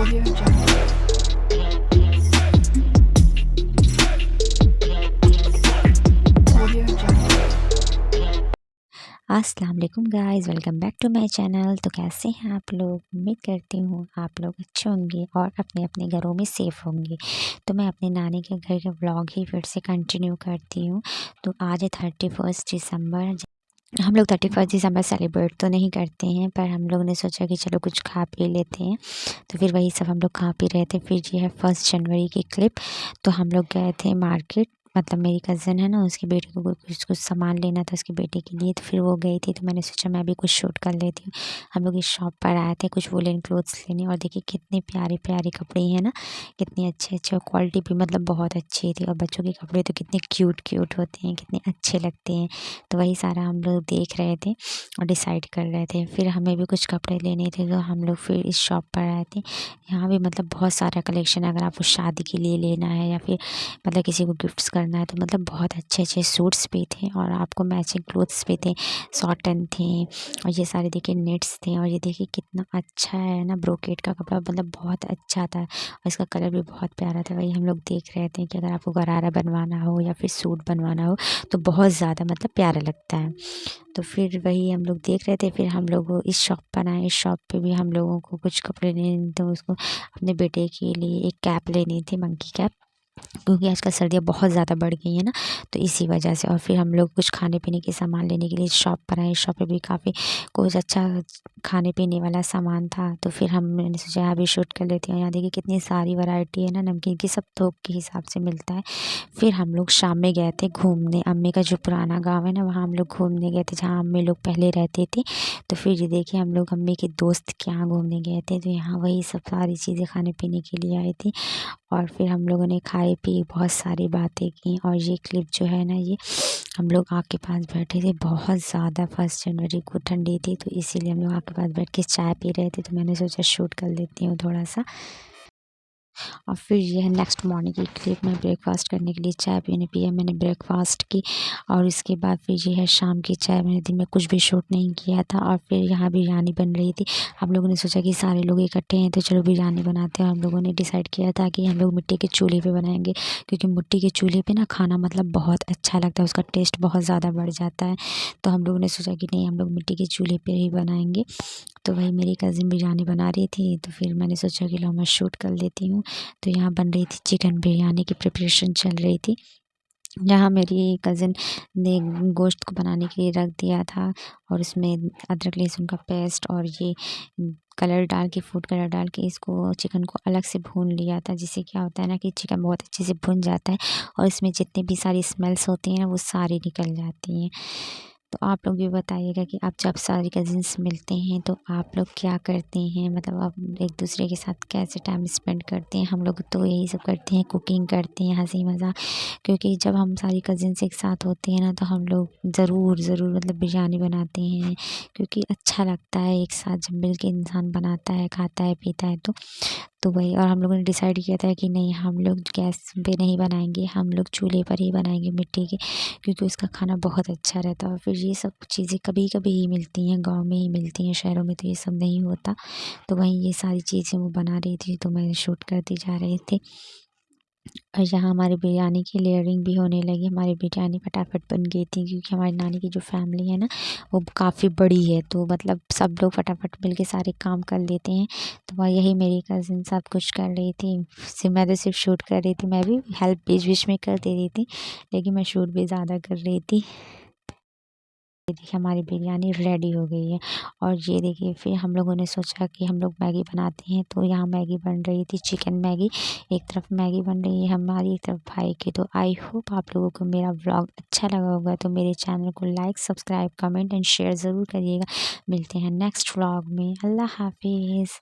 Audio Jungle. Audio Jungle. अस्सलाम वालेकुम guys, welcome back to my channel. तो कैसे हैं आप लोग? उम्मीद करती हूँ आप लोग अच्छे होंगे और अपने अपने घरों में सेफ़ होंगे। तो मैं अपने नानी के घर का व्लॉग ही फिर से कंटिन्यू करती हूँ। तो आज है 31 दिसंबर। हम लोग 31 दिसंबर सेलिब्रेट तो नहीं करते हैं, पर हम लोग ने सोचा कि चलो कुछ खा पी लेते हैं। तो फिर वही सब हम लोग खा पी रहे थे। फिर ये है 1 जनवरी की क्लिप। तो हम लोग गए थे मार्केट, मतलब मेरी कज़न है ना, उसकी बेटी को कुछ कुछ सामान लेना था उसकी बेटी के लिए। तो फिर वो गई थी, तो मैंने सोचा मैं भी कुछ शूट कर लेती हूँ। हम लोग इस शॉप पर आए थे कुछ वुलन क्लोथ्स लेने, और देखिए कितने प्यारे प्यारे कपड़े हैं ना, कितने अच्छे अच्छे, और क्वालिटी भी मतलब बहुत अच्छी थी। और बच्चों के कपड़े तो कितने क्यूट क्यूट होते हैं, कितने अच्छे लगते हैं। तो वही सारा हम लोग देख रहे थे और डिसाइड कर रहे थे। फिर हमें भी कुछ कपड़े लेने थे, तो हम लोग फिर इस शॉप पर आए थे। यहाँ भी मतलब बहुत सारा कलेक्शन, अगर आपको शादी के लिए लेना है या फिर मतलब किसी को गिफ्ट्स करना है, तो मतलब बहुत अच्छे अच्छे सूट्स भी थे और आपको मैचिंग क्लोथ्स भी थे, सॉटन थे, और ये सारे देखिए नेट्स थे। और ये देखिए कितना अच्छा है ना, ब्रोकेट का कपड़ा मतलब बहुत अच्छा था, और इसका कलर भी बहुत प्यारा था। वही हम लोग देख रहे थे कि अगर आपको गरारा बनवाना हो या फिर सूट बनवाना हो तो बहुत ज़्यादा मतलब प्यारा लगता है। तो फिर वही हम लोग देख रहे थे। फिर हम लोग इस शॉप पर आए। इस शॉप पे भी हम लोगों को कुछ कपड़े लेने, तो उसको अपने बेटे के लिए एक कैप लेनी थी, मंकी कैप, क्योंकि आजकल सर्दियाँ बहुत ज़्यादा बढ़ गई हैं ना, तो इसी वजह से। और फिर हम लोग कुछ खाने पीने के सामान लेने के लिए शॉप पर आए। शॉप पे भी काफ़ी कुछ अच्छा खाने पीने वाला सामान था। तो फिर मैंने सोचा यहाँ भी शूट कर लेती हूँ। यहाँ देखिए कितनी सारी वैरायटी है ना नमकीन की, सब थोक के हिसाब से मिलता है। फिर हम लोग शाम में गए थे घूमने। अम्मी का जो पुराना गाँव है ना, वहाँ हम लोग घूमने गए थे, जहाँ अम्मी लोग पहले रहते थे। तो फिर ये देखिए हम लोग अम्मी के दोस्त के यहाँ घूमने गए थे, तो यहाँ वही सब सारी चीज़ें खाने पीने के लिए आई थी। और फिर हम लोगों ने खाए पी, बहुत सारी बातें की। और ये क्लिप जो है ना, ये हम लोग आग के पास बैठे थे, बहुत ज़्यादा 1 जनवरी को ठंडी थी, तो इसीलिए हम लोग आग के पास बैठ के चाय पी रहे थे। तो मैंने सोचा शूट कर लेती हूँ थोड़ा सा। और फिर ये है नेक्स्ट मॉर्निंग की क्लिप। मैं ब्रेकफास्ट करने के लिए चाय पीने पिया, मैंने ब्रेकफास्ट की। और इसके बाद फिर ये है शाम की चाय। मैंने दिन में कुछ भी शूट नहीं किया था। और फिर यहाँ बिरयानी बन रही थी। हम लोगों ने सोचा कि सारे लोग इकट्ठे हैं तो चलो बिरयानी बनाते हैं। और हम लोगों ने डिसाइड किया था कि हम लोग मिट्टी के चूल्हे पे बनाएंगे, क्योंकि मिट्टी के चूल्हे पे ना खाना मतलब बहुत अच्छा लगता है, उसका टेस्ट बहुत ज़्यादा बढ़ जाता है। तो हम लोगों ने सोचा कि नहीं, हम लोग मिट्टी के चूल्हे पे ही बनाएंगे। तो वही मेरी कज़िन बिरयानी बना रही थी, तो फिर मैंने सोचा कि लो मैं शूट कर लेती हूँ। तो यहाँ बन रही थी चिकन बिरयानी की प्रिपरेशन चल रही थी। जहाँ मेरी कज़िन ने गोश्त को बनाने के लिए रख दिया था, और उसमें अदरक लहसुन का पेस्ट और ये कलर डाल के, फूड कलर डाल के इसको चिकन को अलग से भून लिया था, जिससे क्या होता है ना कि चिकन बहुत अच्छे से भुन जाता है, और इसमें जितनी भी सारी स्मेल्स होती हैं ना वो सारी निकल जाती हैं। तो आप लोग भी बताइएगा कि आप जब सारी कज़िन्स मिलते हैं तो आप लोग क्या करते हैं, मतलब आप एक दूसरे के साथ कैसे टाइम स्पेंड करते हैं। हम लोग तो यही सब करते हैं, कुकिंग करते हैं, हंसी मज़ाक। क्योंकि जब हम सारी कज़िन्स एक साथ होते हैं ना, तो हम लोग ज़रूर ज़रूर मतलब बिरयानी बनाते हैं, क्योंकि अच्छा लगता है एक साथ जब मिल के इंसान बनाता है, खाता है, पीता है। तो वही, और हम लोगों ने डिसाइड किया था कि नहीं, हम लोग गैस पे नहीं बनाएंगे, हम लोग चूल्हे पर ही बनाएंगे मिट्टी के, क्योंकि उसका खाना बहुत अच्छा रहता है। और फिर ये सब चीज़ें कभी कभी ही मिलती हैं, गांव में ही मिलती हैं, शहरों में तो ये सब नहीं होता। तो वहीं ये सारी चीज़ें वो बना रही थी, तो मैं शूट करती जा रही थी। और यहाँ हमारी बिरयानी की लेयरिंग भी होने लगी। हमारी बिरयानी फटाफट बन गई थी, क्योंकि हमारी नानी की जो फैमिली है ना, वो काफ़ी बड़ी है, तो मतलब सब लोग फटाफट मिल के सारे काम कर लेते हैं। तो वह यही मेरी कज़िन सब कुछ कर रही थी, सिर्फ मैं तो सिर्फ शूट कर रही थी। मैं भी हेल्प बीच बीच में कर दे रही थी, लेकिन मैं शूट भी ज़्यादा कर रही थी। ये देखिए हमारी बिरयानी रेडी हो गई है। और ये देखिए फिर हम लोगों ने सोचा कि हम लोग मैगी बनाते हैं, तो यहाँ मैगी बन रही थी, चिकन मैगी। एक तरफ मैगी बन रही है हमारी, एक तरफ भाई की। तो आई होप आप लोगों को मेरा व्लॉग अच्छा लगा होगा, तो मेरे चैनल को like, subscribe, comment and share ज़रूर करिएगा। मिलते हैं नेक्स्ट व्लॉग में। अल्लाह हाफिज़।